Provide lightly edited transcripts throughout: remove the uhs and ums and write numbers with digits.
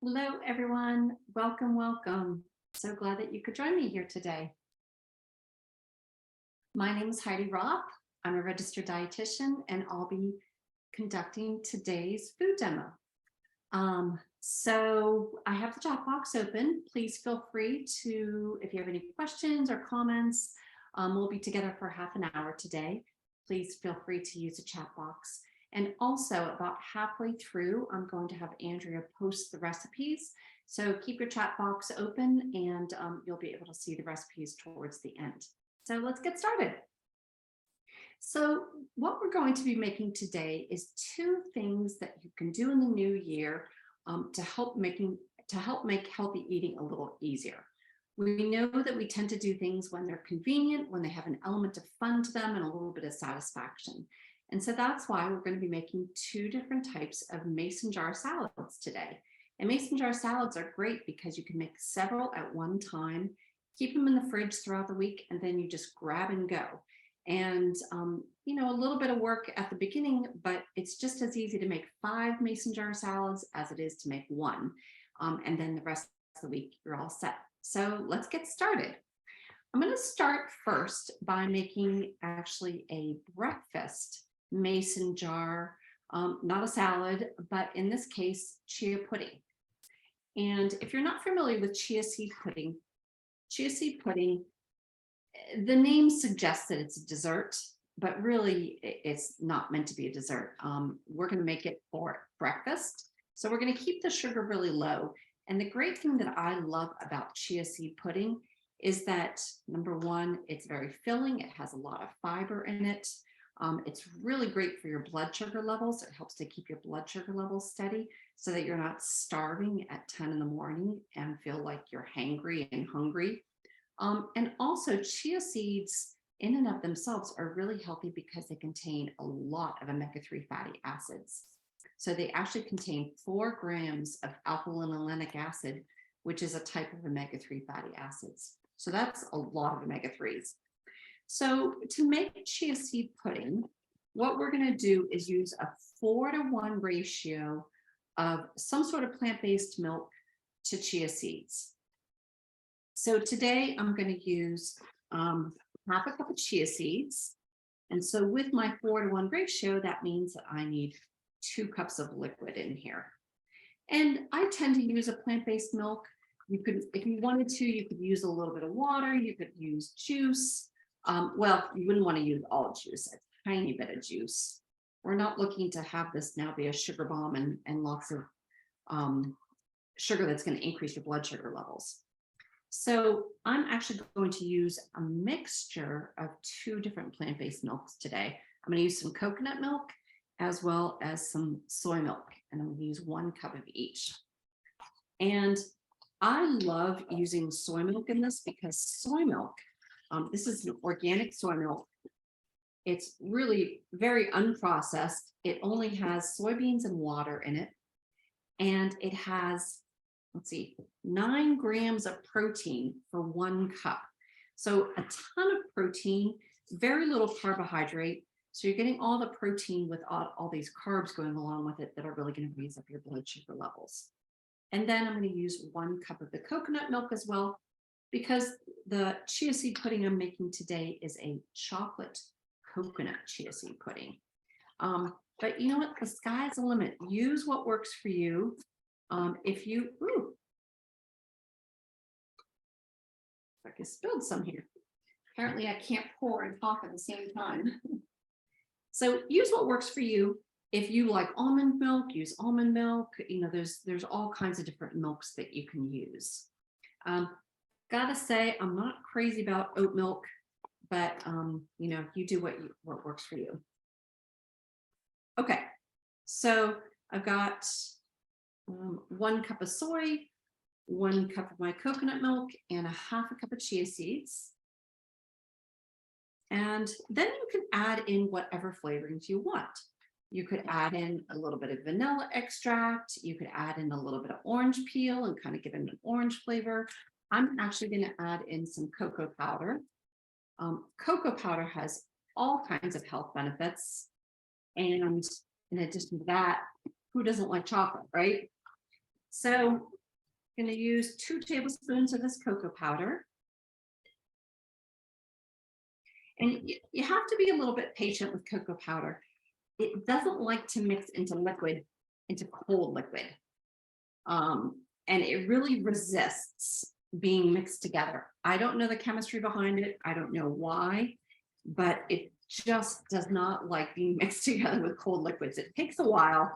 Hello, everyone. Welcome, welcome. So glad that you could join me here today. My name is Heidi Ropp. I'm a registered dietitian, and I'll be conducting today's food demo. So I have the chat box open. Please feel free to, if you have any questions or comments, we'll be together for half an hour today. Please feel free to use the chat box. And also about halfway through, I'm going to have Andrea post the recipes. So keep your chat box open and you'll be able to see the recipes towards the end. So let's get started. So what we're going to be making today is two things that you can do in the new year to help make healthy eating a little easier. We know that we tend to do things when they're convenient, when they have an element of fun to them and a little bit of satisfaction. And so that's why we're going to be making two different types of mason jar salads today. And mason jar salads are great because you can make several at one time, keep them in the fridge throughout the week, and then you just grab and go. And, a little bit of work at the beginning, but it's just as easy to make 5 mason jar salads as it is to make one. And then the rest of the week, you're all set. So let's get started. I'm going to start first by making actually a breakfast mason jar, not a salad, but in this case, chia pudding. And if you're not familiar with chia seed pudding, the name suggests that it's a dessert, but really it's not meant to be a dessert. We're going to make it for breakfast. So we're going to keep the sugar really low. And the great thing that I love about chia seed pudding is that, number one, it's very filling. It has a lot of fiber in it. It's really great for your blood sugar levels. It helps to keep your blood sugar levels steady so that you're not starving at 10 in the morning and feel like you're hangry and hungry. And also chia seeds in and of themselves are really healthy because they contain a lot of omega-3 fatty acids. So they actually contain 4 grams of alpha-linolenic acid, which is a type of omega-3 fatty acids. So that's a lot of omega-3s. So to make chia seed pudding, what we're going to do is use a 4-to-1 ratio of some sort of plant-based milk to chia seeds. So today I'm going to use half a cup of chia seeds. And so with my 4-to-1 ratio, that means that I need 2 cups of liquid in here. And I tend to use a plant-based milk. You could, if you wanted to, you could use a little bit of water. You could use juice. Well, you wouldn't want to use all juice, a tiny bit of juice. We're not looking to have this now be a sugar bomb and lots of sugar that's going to increase your blood sugar levels. So I'm actually going to use a mixture of 2 different plant-based milks today. I'm going to use some coconut milk as well as some soy milk, and I'm going to use 1 cup of each. And I love using soy milk in this because soy milk, this is an organic soy milk. It's really very unprocessed. It only has soybeans and water in it. And it has, 9 grams of protein for 1 cup. So a ton of protein, very little carbohydrate. So you're getting all the protein with all these carbs going along with it that are really going to raise up your blood sugar levels. And then I'm going to use 1 cup of the coconut milk as well, because the chia seed pudding I'm making today is a chocolate coconut chia seed pudding. But you know what? The sky's the limit. Use what works for you. If you, I spilled some here. Apparently I can't pour and talk at the same time. So use what works for you. If you like almond milk, use almond milk. There's all kinds of different milks that you can use. Gotta say, I'm not crazy about oat milk, but you do what works for you. Okay, so I've got 1 cup of soy, 1 cup of my coconut milk, and a half a cup of chia seeds. And then you can add in whatever flavorings you want. You could add in a little bit of vanilla extract. You could add in a little bit of orange peel and kind of give it an orange flavor. I'm actually going to add in some cocoa powder. Cocoa powder has all kinds of health benefits. And in addition to that, who doesn't like chocolate, right? So I'm going to use 2 tablespoons of this cocoa powder. And you have to be a little bit patient with cocoa powder. It doesn't like to mix into liquid, into cold liquid. And it really resists being mixed together. I don't know the chemistry behind it. I don't know why, but it just does not like being mixed together with cold liquids. It takes a while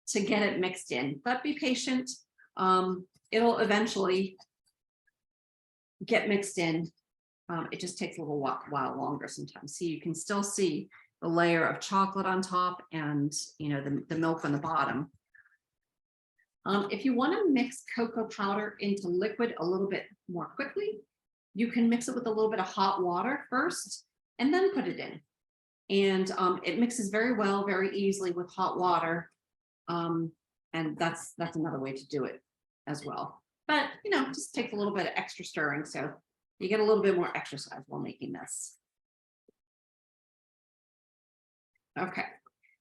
to get it mixed in, but be patient. It'll eventually get mixed in. It just takes a little while longer sometimes. See, you can still see the layer of chocolate on top and the milk on the bottom. If you want to mix cocoa powder into liquid a little bit more quickly, you can mix it with a little bit of hot water first and then put it in. And it mixes very well, very easily with hot water. And that's another way to do it as well. But, just takes a little bit of extra stirring. So you get a little bit more exercise while making this. Okay.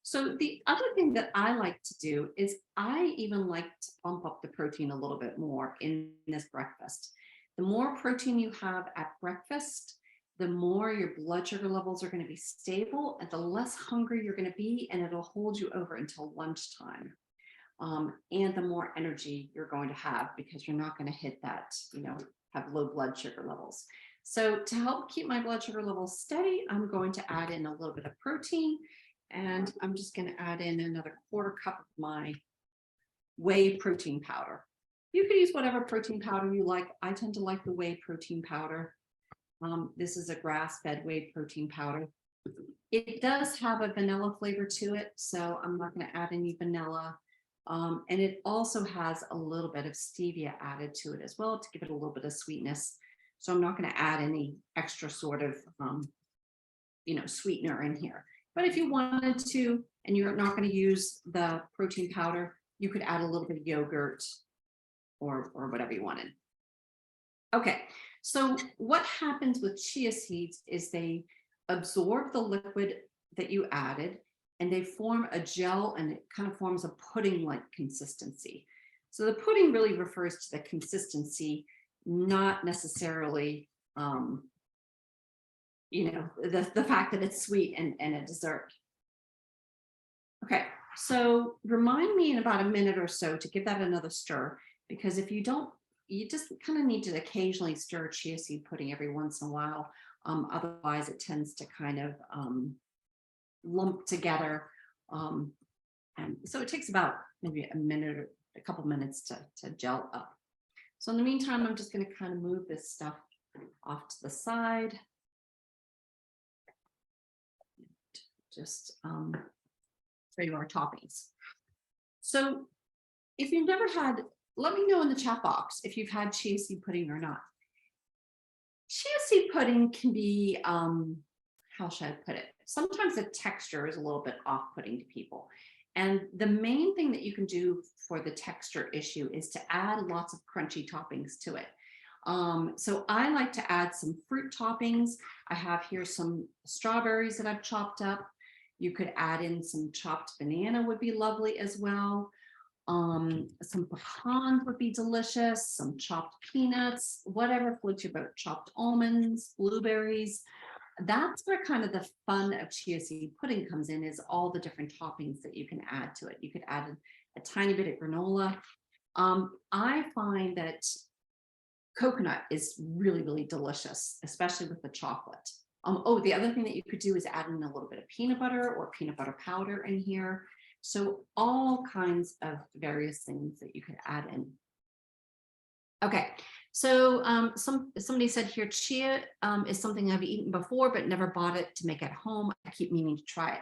So the other thing that I like to do is I even like to bump up the protein a little bit more in this breakfast. The more protein you have at breakfast, the more your blood sugar levels are going to be stable and the less hungry you're going to be, and it'll hold you over until lunchtime. And the more energy you're going to have because you're not going to hit that, have low blood sugar levels. So to help keep my blood sugar levels steady, I'm going to add in a little bit of protein, and I'm just going to add in another 1/4 cup of my whey protein powder. You could use whatever protein powder you like. I tend to like the whey protein powder. This is a grass-fed whey protein powder. It does have a vanilla flavor to it, so I'm not going to add any vanilla. And it also has a little bit of stevia added to it as well to give it a little bit of sweetness. So I'm not going to add any extra sort of, sweetener in here. But if you wanted to, and you're not going to use the protein powder, you could add a little bit of yogurt or whatever you wanted. Okay, so what happens with chia seeds is they absorb the liquid that you added, and they form a gel, and it kind of forms a pudding-like consistency. So the pudding really refers to the consistency, not necessarily, the fact that it's sweet and a dessert. Okay, so remind me in about a minute or so to give that another stir, because if you don't, you just kind of need to occasionally stir chia seed pudding every once in a while. Otherwise, it tends to kind of lump together. And so it takes about maybe a minute or a couple minutes to gel up. So in the meantime, I'm just going to kind of move this stuff off to the side. Just show you our toppings. So if you've never had, let me know in the chat box if you've had chia seed pudding or not. Chia seed pudding can be, how should I put it? Sometimes the texture is a little bit off-putting to people. And the main thing that you can do for the texture issue is to add lots of crunchy toppings to it. So I like to add some fruit toppings. I have here some strawberries that I've chopped up. You could add in some chopped banana would be lovely as well. Some pecans would be delicious, some chopped peanuts, whatever floats your boat, chopped almonds, blueberries. That's where kind of the fun of chia seed pudding comes in, is all the different toppings that you can add to it. You could add a tiny bit of granola. I find that coconut is really, really delicious, especially with the chocolate. The other thing that you could do is add in a little bit of peanut butter or peanut butter powder in here. So all kinds of various things that you could add in. Okay, so somebody said here, chia is something I've eaten before, but never bought it to make at home. I keep meaning to try it.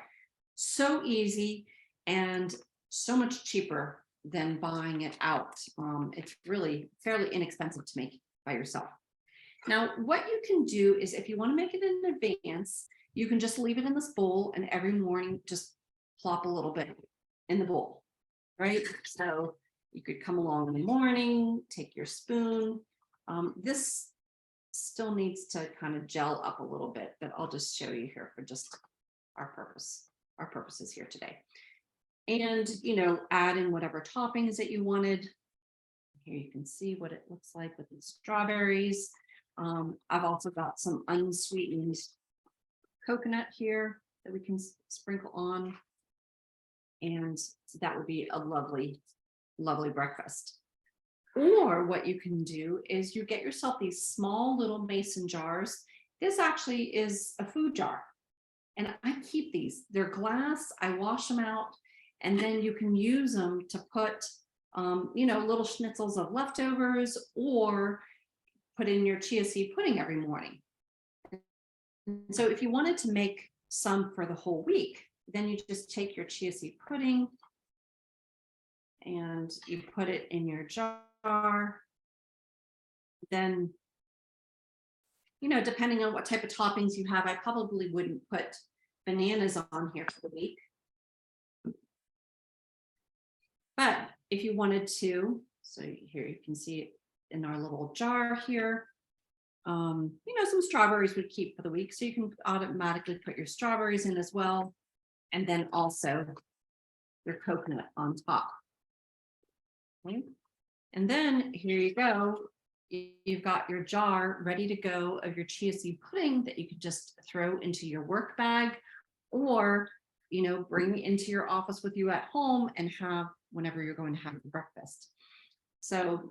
So easy and so much cheaper than buying it out. It's really fairly inexpensive to make by yourself. Now, what you can do is if you want to make it in advance, you can just leave it in this bowl and every morning just plop a little bit in the bowl, right? So you could come along in the morning, take your spoon. This still needs to kind of gel up a little bit, but I'll just show you here for just our purposes here today. And, add in whatever toppings that you wanted. here you can see what it looks like with the strawberries. I've also got some unsweetened coconut here that we can sprinkle on. And that would be a lovely, lovely breakfast. Or what you can do is you get yourself these small little mason jars. This actually is a food jar. And I keep these. They're glass. I wash them out. And then you can use them to put, little schnitzels of leftovers, or put in your chia seed pudding every morning. And so if you wanted to make some for the whole week, then you just take your chia seed pudding and you put it in your jar. Then, depending on what type of toppings you have, I probably wouldn't put bananas on here for the week. But if you wanted to, so here you can see it in our little jar here. Some strawberries would keep for the week, so you can automatically put your strawberries in as well. And then also your coconut on top. Okay. And then here you go. You've got your jar ready to go of your chia seed pudding that you could just throw into your work bag, or bring into your office with you at home and have whenever you're going to have your breakfast. So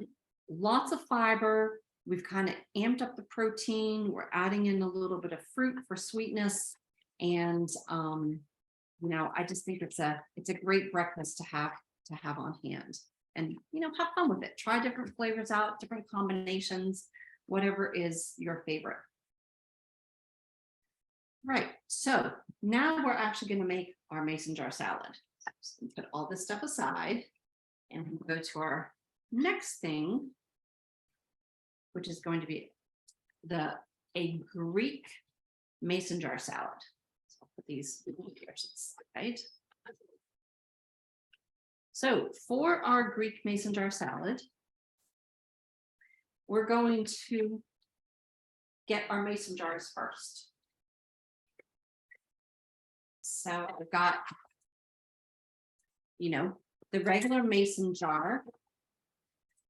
lots of fiber. We've kind of amped up the protein. We're adding in a little bit of fruit for sweetness. And I just think it's a great breakfast to have on hand. And have fun with it. Try different flavors out, different combinations, whatever is your favorite. Right, so now we're actually going to make our mason jar salad. So put all this stuff aside and we'll go to our next thing, which is going to be a Greek mason jar salad. So I'll put these here to the side. So for our Greek mason jar salad, we're going to get our mason jars first. So I've got, the regular mason jar.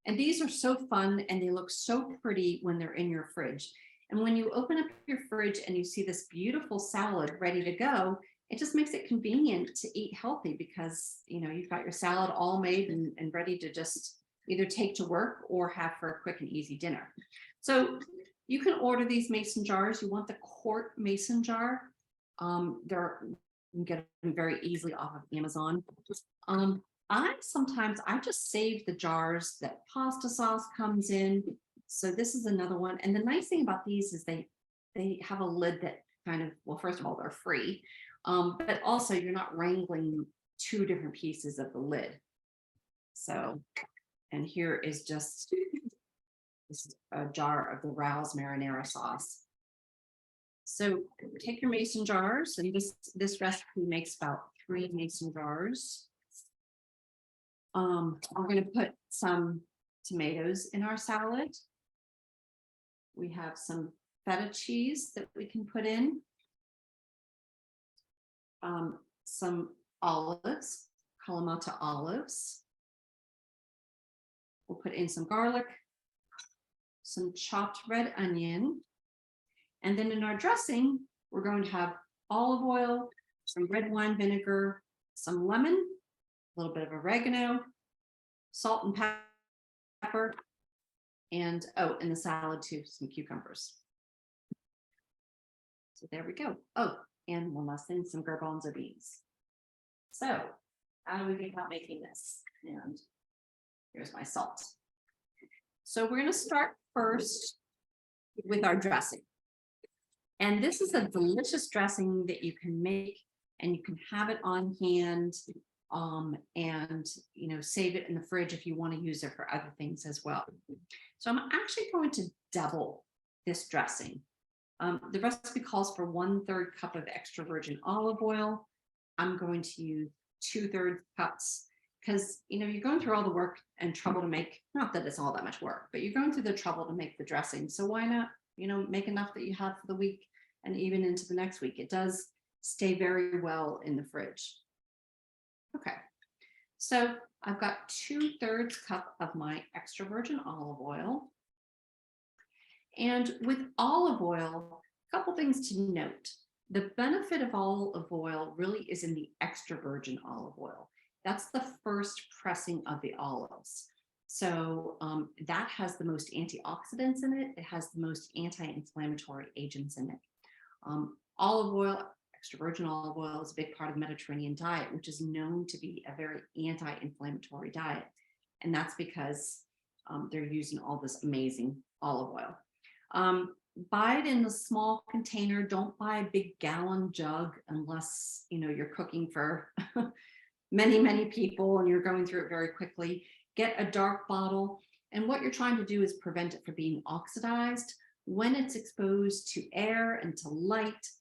And these are so fun and they look so pretty when they're in your fridge. And when you open up your fridge and you see this beautiful salad ready to go, it just makes it convenient to eat healthy because, you've got your salad all made and ready to just either take to work or have for a quick and easy dinner. So you can order these mason jars. You want the quart mason jar. You can get them very easily off of Amazon. I just save the jars that pasta sauce comes in. So this is another one. And the nice thing about these is they have a lid that well, first of all, they're free. But also you're not wrangling two different pieces of the lid. So, and here is just this is a jar of the Rouse marinara sauce. So take your mason jars, and this recipe makes about 3 mason jars. We're going to put some tomatoes in our salad. We have some feta cheese that we can put in. Some olives, Kalamata olives. We'll put in some garlic, some chopped red onion. And then in our dressing, we're going to have olive oil, some red wine vinegar, some lemon, a little bit of oregano, salt and pepper, and in the salad too, some cucumbers. So there we go. Oh, and one last thing, some garbanzo beans. So how do we think about making this? And here's my salt. So we're going to start first with our dressing. And this is a delicious dressing that you can make and you can have it on hand and save it in the fridge if you want to use it for other things as well. So I'm actually going to double this dressing. The recipe calls for 1/3 cup of extra virgin olive oil. I'm going to use 2/3 cups because you're going through all the work and trouble to make, not that it's all that much work, but you're going through the trouble to make the dressing. So why not make enough that you have for the week and even into the next week. It does stay very well in the fridge. Okay, so I've got 2/3 cup of my extra virgin olive oil. And with olive oil, a couple things to note. The benefit of olive oil really is in the extra virgin olive oil. That's the first pressing of the olives. So that has the most antioxidants in it. It has the most anti-inflammatory agents in it. Olive oil, extra virgin olive oil, is a big part of the Mediterranean diet, which is known to be a very anti-inflammatory diet. And that's because they're using all this amazing olive oil. Buy it in a small container. Don't buy a big gallon jug unless you're cooking for many people and you're going through it very quickly. Get a dark bottle, and what you're trying to do is prevent it from being oxidized. When it's exposed to air and to light,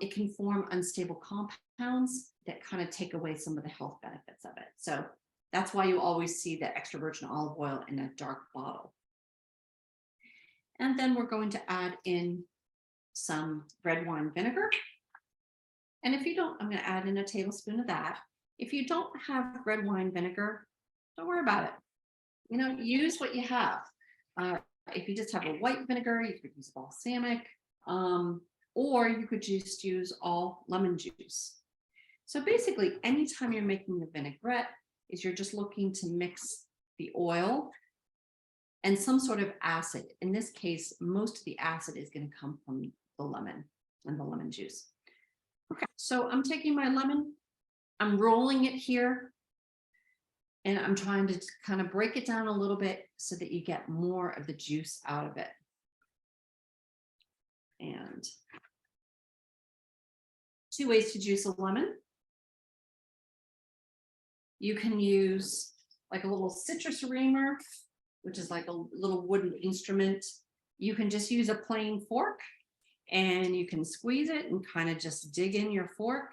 it can form unstable compounds that kind of take away some of the health benefits of it. So that's why you always see the extra virgin olive oil in a dark bottle. And then we're going to add in some red wine vinegar. And if you don't, I'm going to add in a tablespoon of that. If you don't have red wine vinegar, don't worry about it. Use what you have. If you just have a white vinegar, you could use balsamic, or you could just use all lemon juice. So basically, anytime you're making the vinaigrette, you're just looking to mix the oil and some sort of acid. In this case, most of the acid is going to come from the lemon and the lemon juice. Okay, so I'm taking my lemon, I'm rolling it here, and I'm trying to kind of break it down a little bit so that you get more of the juice out of it. And 2 ways to juice a lemon. You can use like a little citrus reamer, which is like a little wooden instrument. You can just use a plain fork and you can squeeze it and kind of just dig in your fork.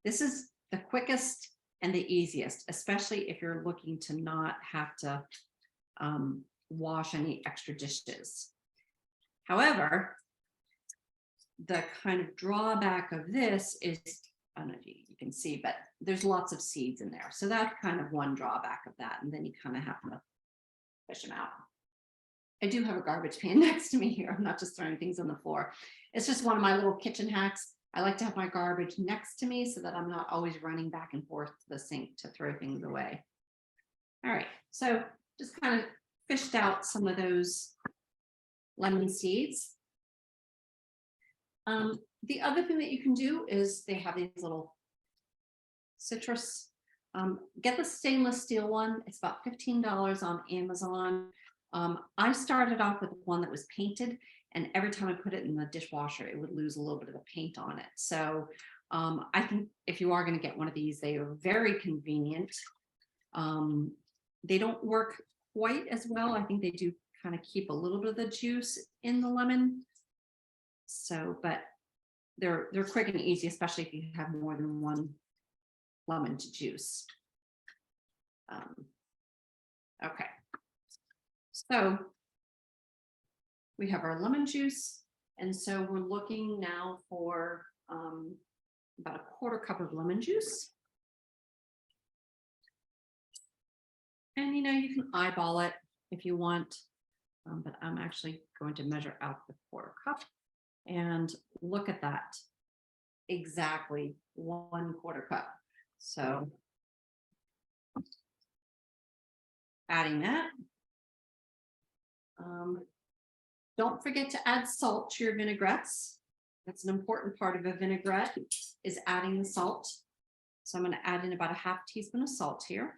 This is the quickest and the easiest, especially if you're looking to not have to wash any extra dishes. However, the kind of drawback of this is, I don't know if you can see, but there's lots of seeds in there. So that's kind of one drawback of that. And then you kind of have to fish them out. I do have a garbage can next to me here. I'm not just throwing things on the floor. It's just one of my little kitchen hacks. I like to have my garbage next to me so that I'm not always running back and forth to the sink to throw things away. All right, so just kind of fished out some of those lemon seeds. The other thing that you can do is they have these little citrus. Get the stainless steel one. It's about $15 on Amazon. I started off with one that was painted, and every time I put it in the dishwasher, it would lose a little bit of the paint on it. So I think if you are going to get one of these, they are very convenient. They don't work quite as well. I think they do kind of keep a little bit of the juice in the lemon. So, but they're quick and easy, especially if you have more than one lemon to juice. Okay. So we have our lemon juice, and so we're looking now for about a 1/4 cup of lemon juice. And you can eyeball it if you want, but I'm actually going to measure out the 1/4 cup and look at that. Exactly 1/4 cup. So adding that. Don't forget to add salt to your vinaigrettes. That's an important part of a vinaigrette, is adding the salt. So I'm going to add in about a 1/2 teaspoon of salt here.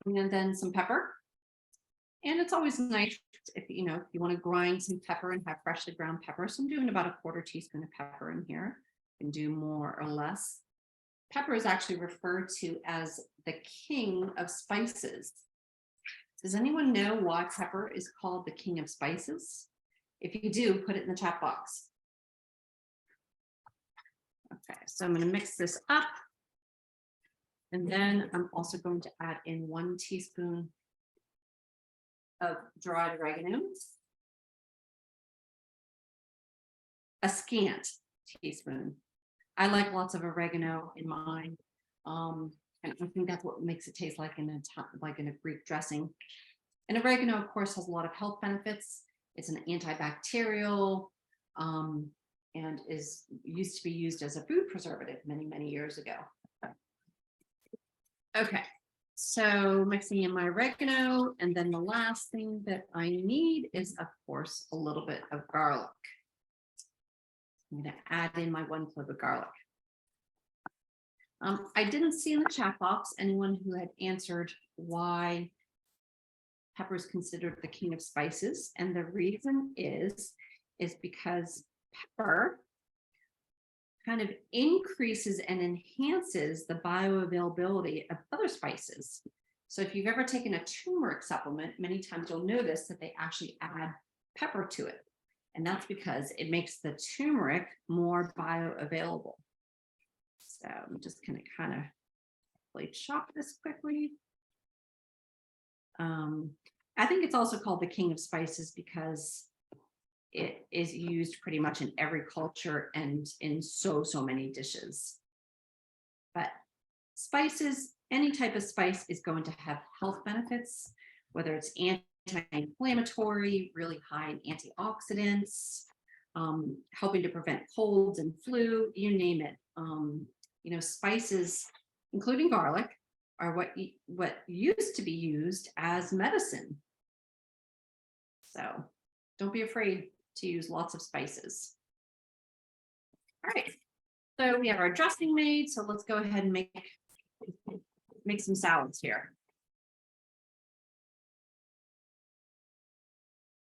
And then some pepper. And it's always nice if you want to grind some pepper and have freshly ground pepper. So I'm doing about a 1/4 teaspoon of pepper in here. You can do more or less. Pepper is actually referred to as the king of spices. Does anyone know why pepper is called the king of spices? If you do, put it in the chat box. Okay, so I'm going to mix this up. And then I'm also going to add in 1 teaspoon of dried oregano. A scant teaspoon. I like lots of oregano in mine. And I think that's what makes it taste like like in a Greek dressing. And oregano, of course, has a lot of health benefits. It's an antibacterial, and is used to be used as a food preservative many, many years ago. Okay, so mixing in my oregano, and then the last thing that I need is, of course, a little bit of garlic. I'm going to add in my 1 clove of garlic. I didn't see in the chat box anyone who had answered why pepper is considered the king of spices, and the reason is because pepper kind of increases and enhances the bioavailability of other spices. So if you've ever taken a turmeric supplement, many times you'll notice that they actually add pepper to it. And that's because it makes the turmeric more bioavailable. So I'm just going to kind of plate chop this quickly. I think it's also called the king of spices because it is used pretty much in every culture and in so many dishes. But spices, any type of spice is going to have health benefits, whether it's anti-inflammatory, really high in antioxidants, helping to prevent colds and flu, you name it. You know, spices, including garlic, are what used to be used as medicine. So don't be afraid to use lots of spices. All right, so we have our dressing made. So let's go ahead and make some salads here.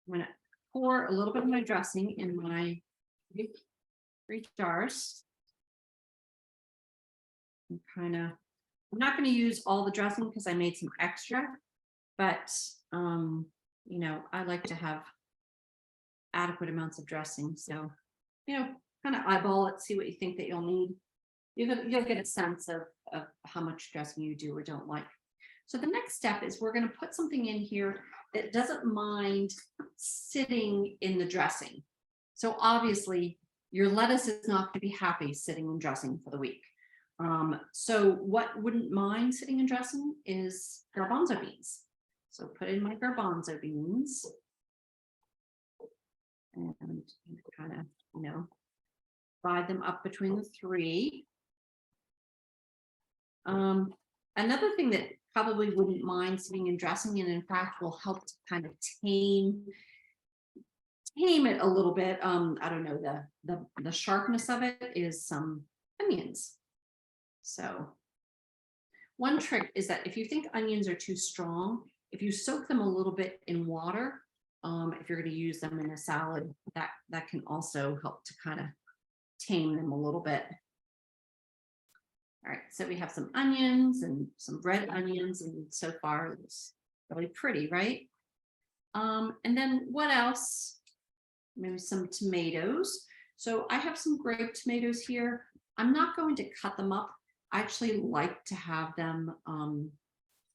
I'm going to pour a little bit of my dressing in my 3 jars. And kind of, I'm not going to use all the dressing because I made some extra, but you know, I like to have adequate amounts of dressing. So, you know, kind of eyeball it, see what you think that you'll need. You'll get a sense of how much dressing you do or don't like. So the next step is we're going to put something in here that doesn't mind sitting in the dressing. So obviously your lettuce is not going to be happy sitting in dressing for the week. So what wouldn't mind sitting in dressing is garbanzo beans. So put in my garbanzo beans and kind of, you know, divide them up between the 3. Another thing that probably wouldn't mind sitting in dressing, and in fact will help to kind of tame it a little bit. I don't know, the sharpness of it is some onions. So one trick is that if you think onions are too strong, if you soak them a little bit in water, if you're going to use them in a salad, that can also help to kind of tame them a little bit. All right, so we have some onions and some red onions, and so far it's really pretty, right? And then what else? Maybe some tomatoes. So I have some grape tomatoes here. I'm not going to cut them up. I actually like to have them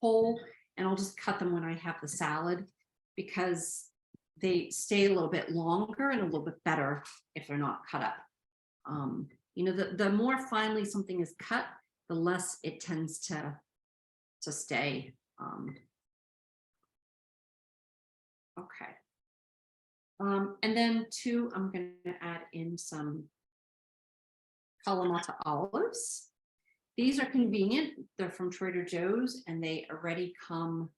whole, and I'll just cut them when I have the salad because they stay a little bit longer and a little bit better if they're not cut up. You know, the more finely something is cut, the less it tends to stay. Okay. And then too, I'm going to add in some Kalamata olives. These are convenient. They're from Trader Joe's and they already come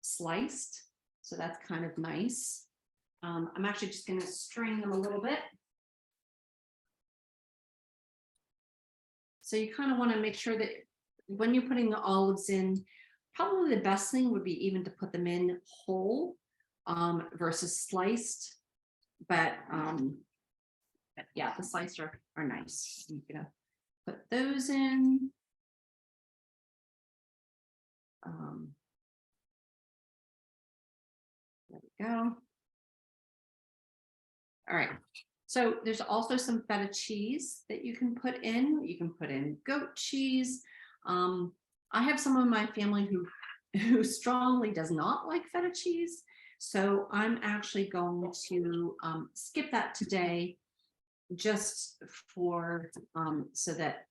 sliced. So that's kind of nice. I'm actually just going to strain them a little bit. So you kind of want to make sure that when you're putting the olives in, probably the best thing would be even to put them in whole versus sliced. But yeah, the sliced are nice. I'm gonna put those in. There we go. All right. So there's also some feta cheese that you can put in. You can put in goat cheese. I have some of my family who strongly does not like feta cheese. So I'm actually going to skip that today just for so that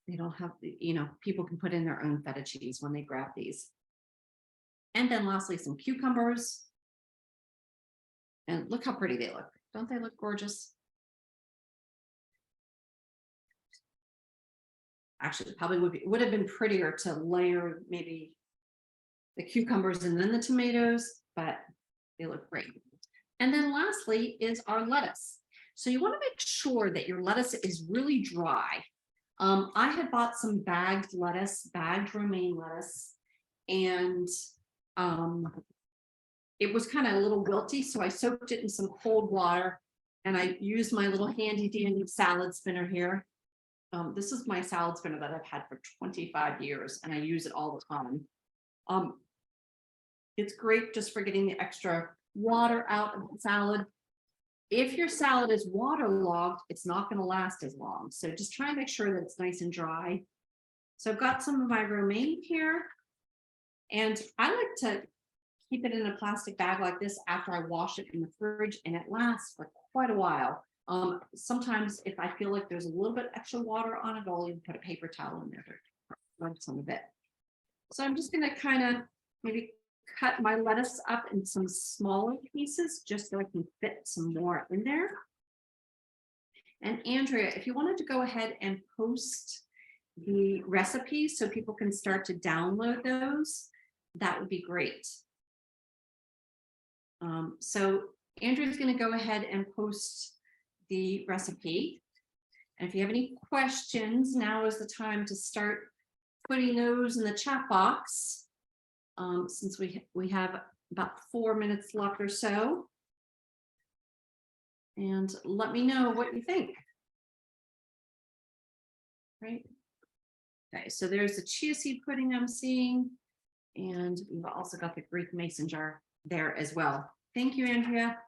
they don't have, people can put in their own feta cheese when they grab these. And then lastly, some cucumbers. And look how pretty they look. Don't they look gorgeous? Actually, it probably would have been prettier to layer maybe the cucumbers and then the tomatoes, but they look great. And then lastly is our lettuce. So you want to make sure that your lettuce is really dry. I had bought some bagged romaine lettuce, and it was kind of a little wilty. So I soaked it in some cold water, and I used my little handy dandy salad spinner here. This is my salad spinner that I've had for 25 years, and I use it all the time. It's great just for getting the extra water out of the salad. If your salad is waterlogged, it's not going to last as long. So just try and make sure that it's nice and dry. So I've got some of my romaine here, and I like to keep it in a plastic bag like this after I wash it in the fridge, and it lasts for quite a while. Sometimes if I feel like there's a little bit extra water on it, I'll even put a paper towel in there to rub some of it. So I'm just going to kind of maybe cut my lettuce up in some smaller pieces just so I can fit some more in there. And Andrea, if you wanted to go ahead and post the recipes so people can start to download those, that would be great. So Andrea's going to go ahead and post the recipe. And if you have any questions, now is the time to start putting those in the chat box. Since we have about 4 minutes left or so. And let me know what you think. Right. Okay, so there's the chia seed pudding I'm seeing. And we've also got the Greek mason jar there as well. Thank you, Andrea.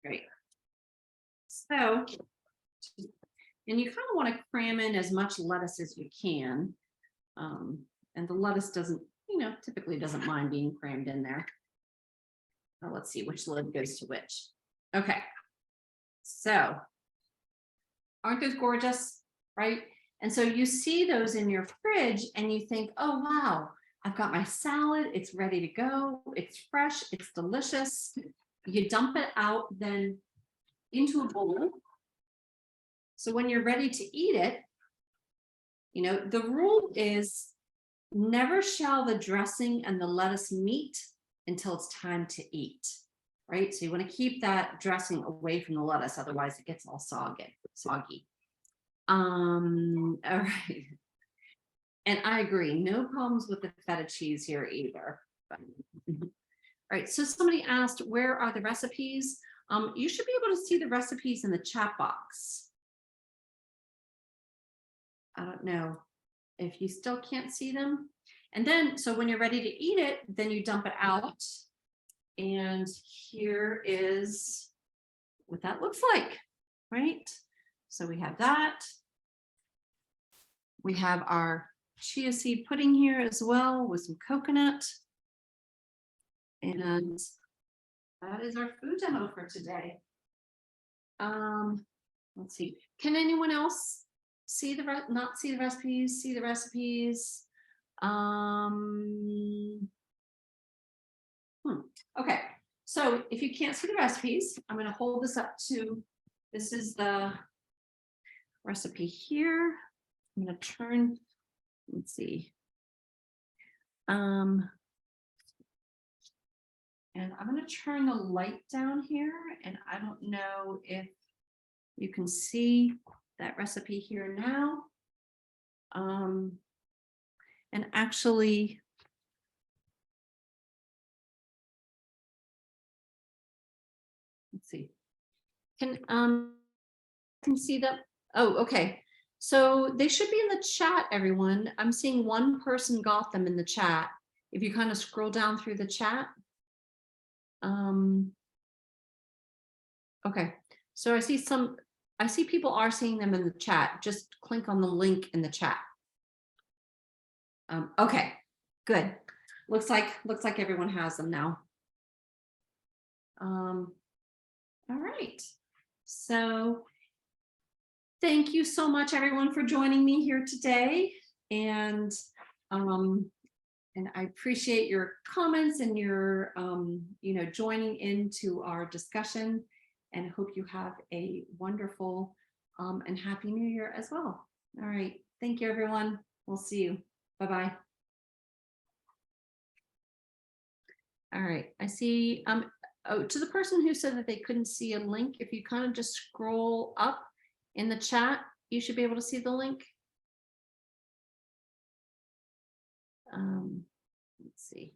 Great. So, and you kind of want to cram in as much lettuce as you can. And the lettuce doesn't, typically doesn't mind being crammed in there. Now let's see which lid goes to which. Okay. So, aren't those gorgeous, right? And so you see those in your fridge and you think, oh, wow, I've got my salad. It's ready to go. It's fresh. It's delicious. You dump it out then into a bowl. So when you're ready to eat it, the rule is never shall the dressing and the lettuce meet until it's time to eat, right? So you want to keep that dressing away from the lettuce, otherwise it gets all soggy. All right. And I agree, no problems with the feta cheese here either. All right, so somebody asked, where are the recipes? You should be able to see the recipes in the chat box. I don't know if you still can't see them. And then, so when you're ready to eat it, then you dump it out. And here is what that looks like, right? So we have that. We have our chia seed pudding here as well with some coconut. And that is our food demo for today. Let's see. Can anyone else see not see the recipes? See the recipes? Okay. So if you can't see the recipes, I'm going to hold this up to. This is the recipe here. I'm going to turn. Let's see. And I'm going to turn the light down here, and I don't know if you can see that recipe here now. And actually, let's see. Can see that? Oh, okay. So they should be in the chat, everyone. I'm seeing one person got them in the chat. If you kind of scroll down through the chat. Okay, so I see people are seeing them in the chat. Just click on the link in the chat. Okay, good. Looks like everyone has them now. All right. So Thank you so much, everyone, for joining me here today. And um, I appreciate your comments and your, joining into our discussion. And hope you have a wonderful and happy New Year as well. All right. Thank you, everyone. We'll see you. Bye-bye. All right. I see. Oh, to the person who said that they couldn't see a link, if you kind of just scroll up in the chat, you should be able to see the link. Let's see.